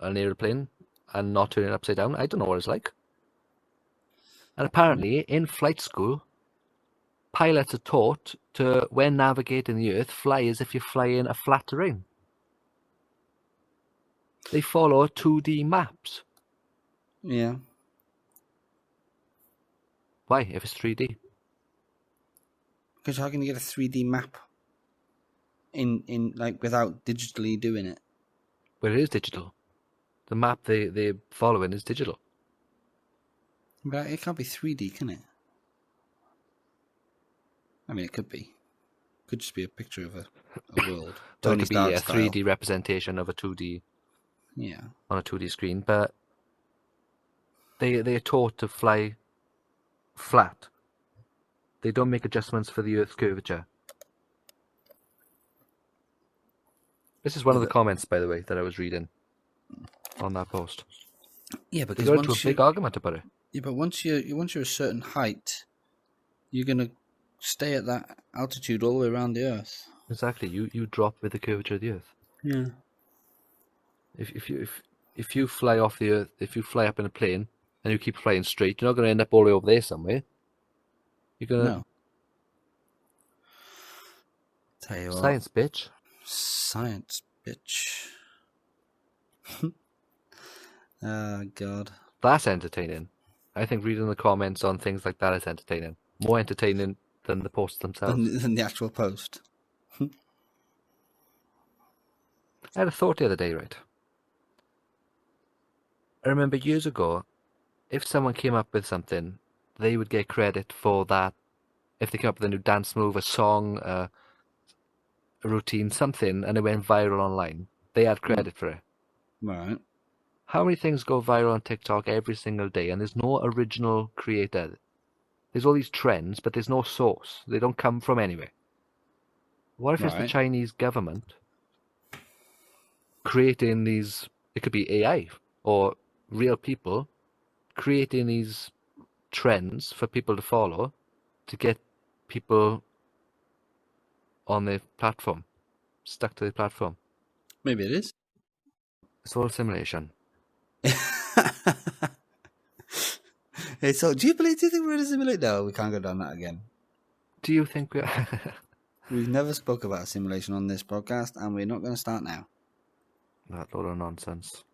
an aeroplane and not turning it upside down. I don't know what it's like. And apparently, in flight school, pilots are taught to, when navigating the Earth, fly as if you're flying a flat terrain. They follow 2D maps. Yeah. Why, if it's 3D? Because how can you get a 3D map in like without digitally doing it? Well, it is digital. The map they're following is digital. But it can't be 3D, can it? I mean, it could be. Could just be a picture of a world. Or it Tony could be a Stark 3D style. representation of a 2D Yeah. on a 2D screen, but they're taught to fly flat. They don't make adjustments for the Earth's curvature. This is one of the comments, by the way, that I was reading on that post. Yeah, They because got into a once you, big argument about it. yeah, but once you're a certain height, you're gonna stay at that altitude all the way around the Earth. Exactly, you drop with the curvature of the Earth. Yeah. If you fly off the Earth, if you fly up in a plane and you keep flying straight, you're not going to end up all the way over there somewhere. You're going to No. Tell you what. science, bitch. Science, bitch. Oh, God. That's entertaining. I think reading the comments on things like that is entertaining. More entertaining than the posts themselves. Than the actual post. I had a thought the other day, right? I remember years ago, if someone came up with something, they would get credit for that. If they came up with a new dance move, a song, a routine, something, and it went viral online, they had credit for it. Right. How many things go viral on TikTok every single day, and there's no original creator? There's all these trends, but there's no source. They don't come from anywhere. What if it's the Right. Chinese government creating these, it could be AI or real people, creating these trends for people to follow to get people on their platform, stuck to the platform. Maybe it is. It's all simulation. Hey, so do you think we're in a simulation? No, we can't go down that again. do you think we are? We've never spoke about a simulation on this podcast, and we're not going to start now. That load of nonsense.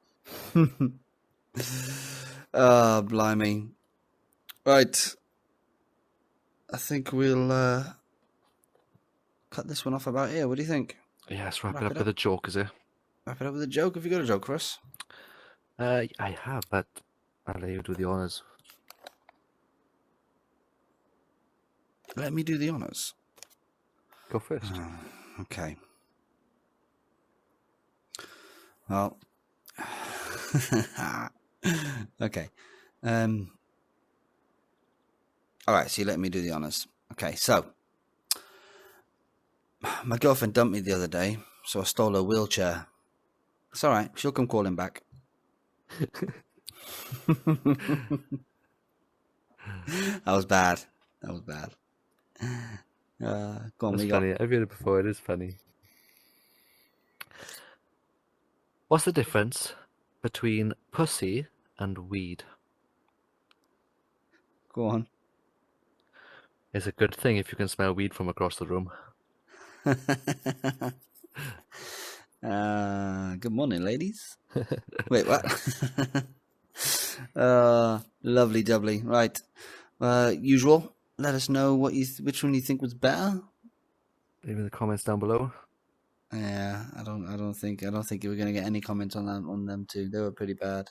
Oh, blimey. Right. I think we'll cut this one off about here. What do you think? Yes, wrap it up with a joke, is it? Wrap it up with a joke. Have you got a joke for us? I have, but I'll let you do the honours. Let me do the honours. Go first. Okay. Well. Okay. All right, so you let me do the honours. Okay, so my girlfriend dumped me the other day, so I stole her wheelchair. It's all right. She'll come calling back. That was bad. That was bad. Go on, It's funny. I've heard it before. It is funny. What's the difference between pussy and weed? Go on. It's a good thing if you can smell weed from across the room. Good morning, ladies. Wait, what? Lovely jubbly. Right. Usual. Let us know which one you think was better. Leave in the comments down below. Yeah, I don't think you were gonna get any comments on them two. They were pretty bad.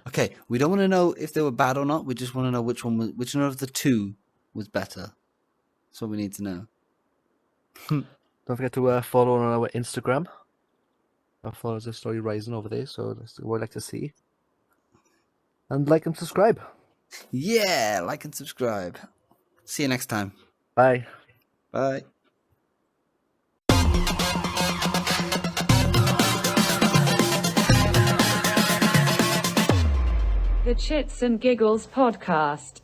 Okay, we don't want to know if they were bad or not. We just want to know which one of the two was better. That's what we need to know. Don't forget to follow on our Instagram. Our followers are slowly rising over there, so that's what I'd like to see. And like and subscribe. Yeah, like and subscribe. See you next time. Bye. Bye. The Chitz and Giggles Podcast.